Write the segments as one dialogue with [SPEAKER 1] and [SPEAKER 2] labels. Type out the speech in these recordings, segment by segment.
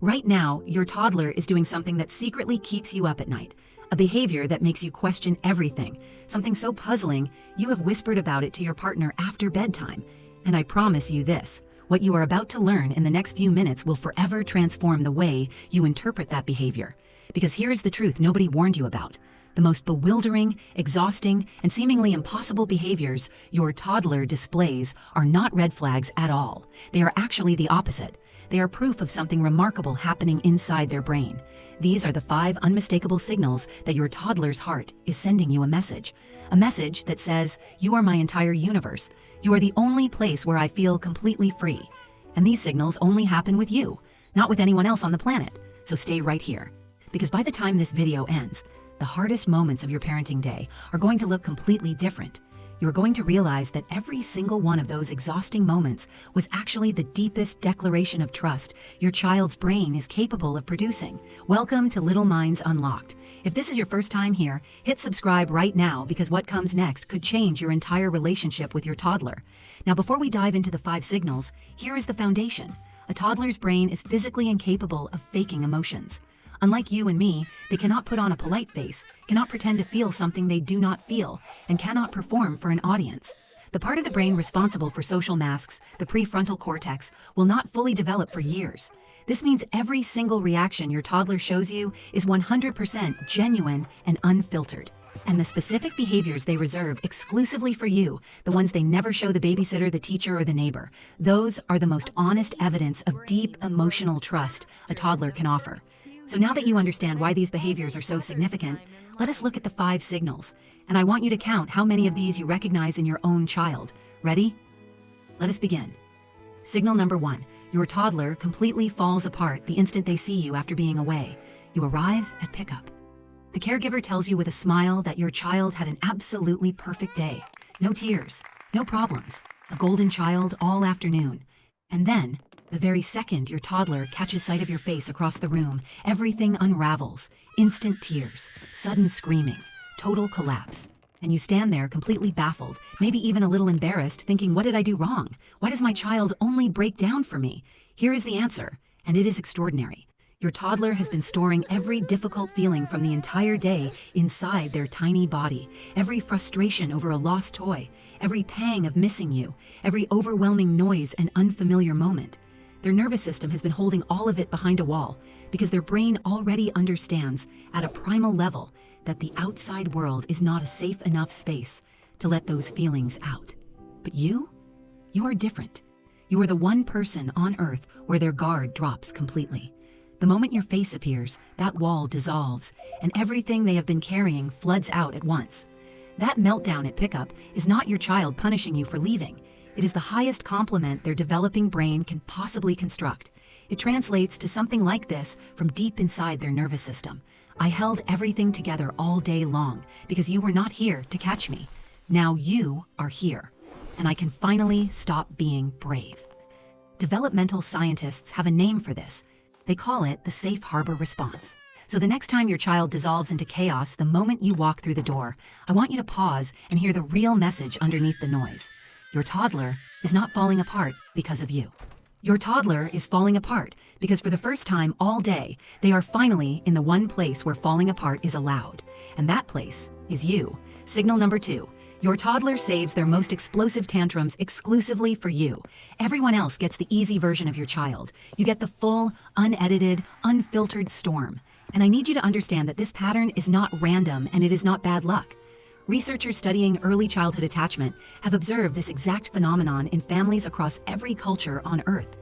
[SPEAKER 1] Right now, your toddler is doing something that secretly keeps you up at night, a behavior that makes you question everything, something so puzzling you have whispered about it to your partner after bedtime. And I promise you this, what you are about to learn in the next few minutes will forever transform the way you interpret that behavior. Because here's the truth nobody warned you about. The most bewildering, exhausting, and seemingly impossible behaviors your toddler displays are not red flags at all. They are actually the opposite. They are proof of something remarkable happening inside their brain. These are the 5 unmistakable signals that your toddler's heart is sending you a message that says, "You are my entire universe. You are the only place where I feel completely free." And these signals only happen with you, not with anyone else on the planet. So stay right here, because by the time this video ends, the hardest moments of your parenting day are going to look completely different. You are going to realize that every single one of those exhausting moments was actually the deepest declaration of trust your child's brain is capable of producing. Welcome to Little Minds Unlocked. If this is your first time here, hit subscribe right now, because what comes next could change your entire relationship with your toddler. Now, before we dive into the 5 signals, here is the foundation. A toddler's brain is physically incapable of faking emotions. Unlike you and me, they cannot put on a polite face, cannot pretend to feel something they do not feel, and cannot perform for an audience. The part of the brain responsible for social masks, the prefrontal cortex, will not fully develop for years. This means every single reaction your toddler shows you is 100% genuine and unfiltered. And the specific behaviors they reserve exclusively for you, the ones they never show the babysitter, the teacher, or the neighbor, those are the most honest evidence of deep emotional trust a toddler can offer. So now that you understand why these behaviors are so significant, let us look at the 5 signals. And I want you to count how many of these you recognize in your own child. Ready? Let us begin. Signal number 1. Your toddler completely falls apart the instant they see you after being away. You arrive at pickup. The caregiver tells you with a smile that your child had an absolutely perfect day. No tears, no problems, a golden child all afternoon. And then, the very second your toddler catches sight of your face across the room, everything unravels. Instant tears, sudden screaming, total collapse. And you stand there completely baffled, maybe even a little embarrassed, thinking, what did I do wrong? Why does my child only break down for me? Here is the answer, and it is extraordinary. Your toddler has been storing every difficult feeling from the entire day inside their tiny body. Every frustration over a lost toy, every pang of missing you, every overwhelming noise and unfamiliar moment. Their nervous system has been holding all of it behind a wall, because their brain already understands at a primal level that the outside world is not a safe enough space to let those feelings out. But you are different. You are the one person on earth where their guard drops completely. The moment your face appears, that wall dissolves, and everything they have been carrying floods out at once. That meltdown at pickup is not your child punishing you for leaving. It is the highest compliment their developing brain can possibly construct. It translates to something like this from deep inside their nervous system. I held everything together all day long because you were not here to catch me. Now you are here, and I can finally stop being brave. Developmental scientists have a name for this. They call it the safe harbor response. So the next time your child dissolves into chaos the moment you walk through the door, I want you to pause and hear the real message underneath the noise. Your toddler is not falling apart because of you. Your toddler is falling apart because for the first time all day, they are finally in the one place where falling apart is allowed. And that place is you. Signal number 2. Your toddler saves their most explosive tantrums exclusively for you. Everyone else gets the easy version of your child. You get the full, unedited, unfiltered storm. And I need you to understand that this pattern is not random and it is not bad luck. Researchers studying early childhood attachment have observed this exact phenomenon in families across every culture on Earth.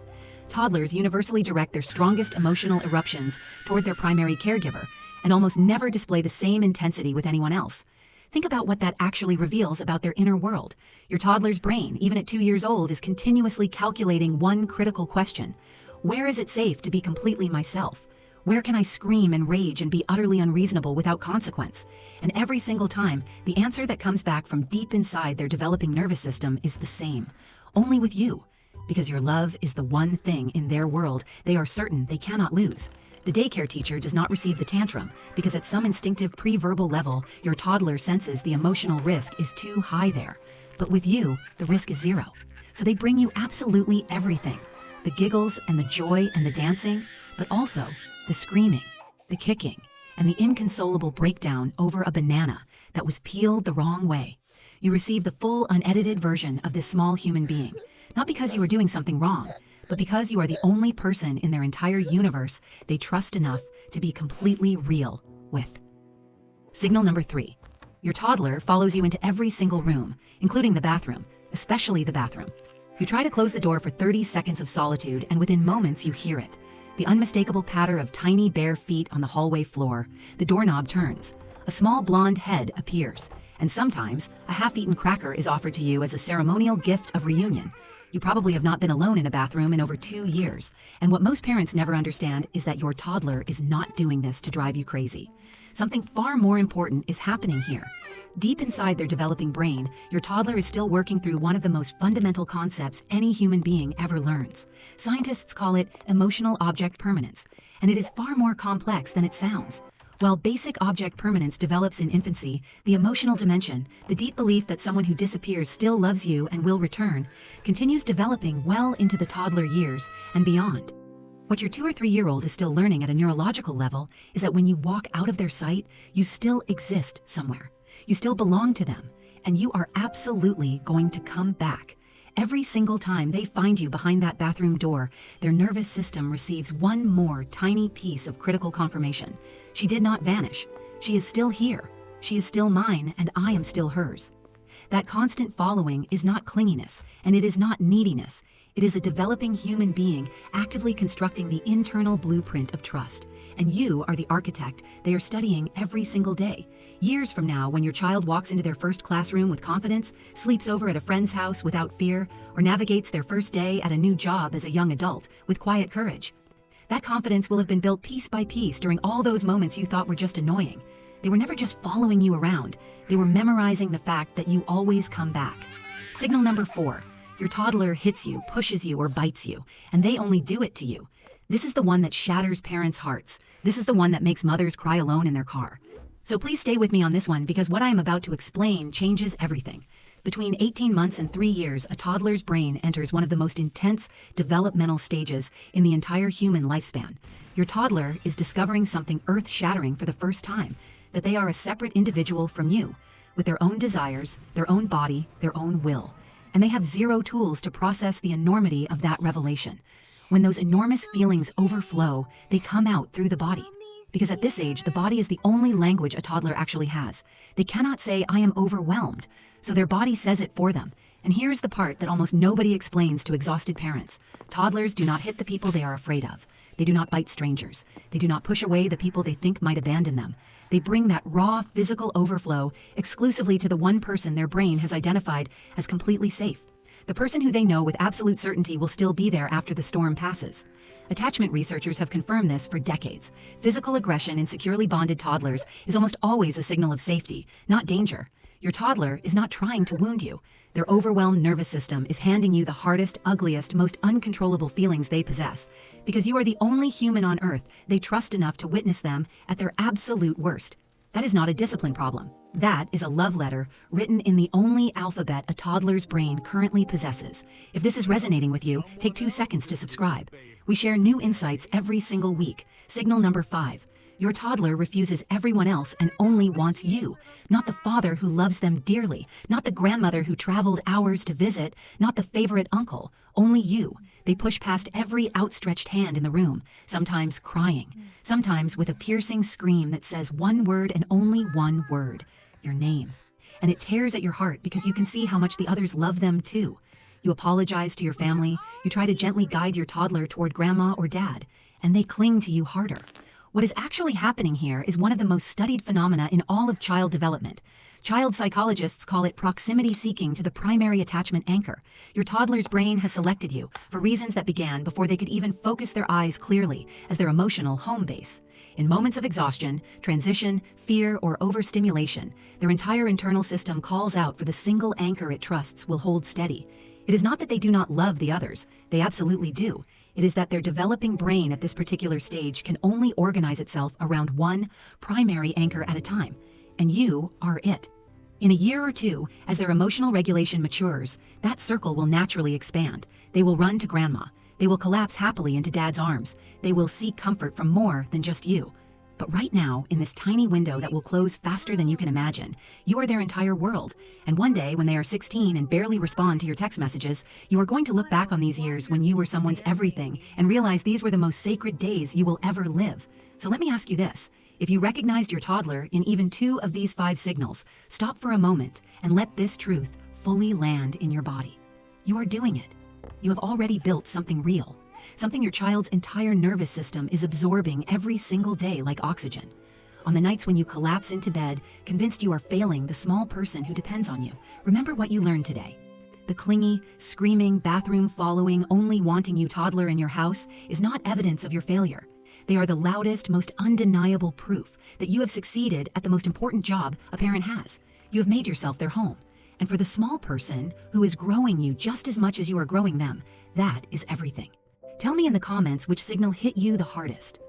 [SPEAKER 1] Toddlers universally direct their strongest emotional eruptions toward their primary caregiver and almost never display the same intensity with anyone else. Think about what that actually reveals about their inner world. Your toddler's brain, even at 2 years old, is continuously calculating one critical question. Where is it safe to be completely myself? Where can I scream and rage and be utterly unreasonable without consequence? And every single time, the answer that comes back from deep inside their developing nervous system is the same. Only with you. Because your love is the one thing in their world they are certain they cannot lose. The daycare teacher does not receive the tantrum because at some instinctive pre-verbal level, your toddler senses the emotional risk is too high there. But with you, the risk is zero. So they bring you absolutely everything. The giggles and the joy and the dancing, but also the screaming, the kicking, and the inconsolable breakdown over a banana that was peeled the wrong way. You receive the full, unedited version of this small human being, not because you are doing something wrong, but because you are the only person in their entire universe they trust enough to be completely real with. Signal number 3. Your toddler follows you into every single room, including the bathroom, especially the bathroom. You try to close the door for 30 seconds of solitude, and within moments you hear it. The unmistakable patter of tiny bare feet on the hallway floor. The doorknob turns. A small blonde head appears, and sometimes a half-eaten cracker is offered to you as a ceremonial gift of reunion. You probably have not been alone in a bathroom in over 2 years, and what most parents never understand is that your toddler is not doing this to drive you crazy. Something far more important is happening here. Deep inside their developing brain, your toddler is still working through one of the most fundamental concepts any human being ever learns. Scientists call it emotional object permanence, and it is far more complex than it sounds. While basic object permanence develops in infancy, the emotional dimension, the deep belief that someone who disappears still loves you and will return, continues developing well into the toddler years and beyond. What your 2 or 3-year-old is still learning at a neurological level is that when you walk out of their sight, you still exist somewhere. You still belong to them, and you are absolutely going to come back. Every single time they find you behind that bathroom door, their nervous system receives one more tiny piece of critical confirmation. She did not vanish. She is still here. She is still mine, and I am still hers. That constant following is not clinginess, and it is not neediness. It is a developing human being actively constructing the internal blueprint of trust. And you are the architect they are studying every single day. Years from now, when your child walks into their first classroom with confidence, sleeps over at a friend's house without fear, or navigates their first day at a new job as a young adult with quiet courage, that confidence will have been built piece by piece during all those moments you thought were just annoying. They were never just following you around. They were memorizing the fact that you always come back. Signal number 4. Your toddler hits you, pushes you, or bites you, and they only do it to you. This is the one that shatters parents' hearts. This is the one that makes mothers cry alone in their car. So please stay with me on this one, because what I am about to explain changes everything. Between 18 months and 3 years, a toddler's brain enters one of the most intense developmental stages in the entire human lifespan. Your toddler is discovering something earth-shattering for the first time, that they are a separate individual from you, with their own desires, their own body, their own will. And they have zero tools to process the enormity of that revelation. When those enormous feelings overflow, they come out through the body. Because at this age, the body is the only language a toddler actually has. They cannot say, "I am overwhelmed," so their body says it for them. And here's the part that almost nobody explains to exhausted parents. Toddlers do not hit the people they are afraid of. They do not bite strangers. They do not push away the people they think might abandon them. They bring that raw physical overflow exclusively to the one person their brain has identified as completely safe. The person who they know with absolute certainty will still be there after the storm passes. Attachment researchers have confirmed this for decades. Physical aggression in securely bonded toddlers is almost always a signal of safety, not danger. Your toddler is not trying to wound you. Their overwhelmed nervous system is handing you the hardest, ugliest, most uncontrollable feelings they possess, because you are the only human on earth they trust enough to witness them at their absolute worst. That is not a discipline problem. That is a love letter written in the only alphabet a toddler's brain currently possesses. If this is resonating with you, take 2 seconds to subscribe. We share new insights every single week. Signal number 5. Your toddler refuses everyone else and only wants you. Not the father who loves them dearly, not the grandmother who traveled hours to visit, not the favorite uncle, only you. They push past every outstretched hand in the room, sometimes crying, sometimes with a piercing scream that says one word and only one word, your name. And it tears at your heart because you can see how much the others love them too. You apologize to your family, you try to gently guide your toddler toward grandma or dad, and they cling to you harder. What is actually happening here is one of the most studied phenomena in all of child development. Child psychologists call it proximity seeking to the primary attachment anchor. Your toddler's brain has selected you for reasons that began before they could even focus their eyes clearly as their emotional home base. In moments of exhaustion, transition, fear, or overstimulation, their entire internal system calls out for the single anchor it trusts will hold steady. It is not that they do not love the others. They absolutely do. It is that their developing brain at this particular stage can only organize itself around one primary anchor at a time, and you are it. In a year or two, as their emotional regulation matures, that circle will naturally expand. They will run to grandma. They will collapse happily into dad's arms. They will seek comfort from more than just you. But right now, in this tiny window that will close faster than you can imagine, you are their entire world. And one day, when they are 16 and barely respond to your text messages, you are going to look back on these years when you were someone's everything and realize these were the most sacred days you will ever live. So let me ask you this. If you recognized your toddler in even 2 of these 5 signals, stop for a moment and let this truth fully land in your body. You are doing it. You have already built something real. Something your child's entire nervous system is absorbing every single day like oxygen. On the nights when you collapse into bed, convinced you are failing the small person who depends on you, remember what you learned today. The clingy, screaming, bathroom-following, only wanting you toddler in your house is not evidence of your failure. They are the loudest, most undeniable proof that you have succeeded at the most important job a parent has. You have made yourself their home. And for the small person who is growing you just as much as you are growing them, that is everything. Tell me in the comments which signal hit you the hardest.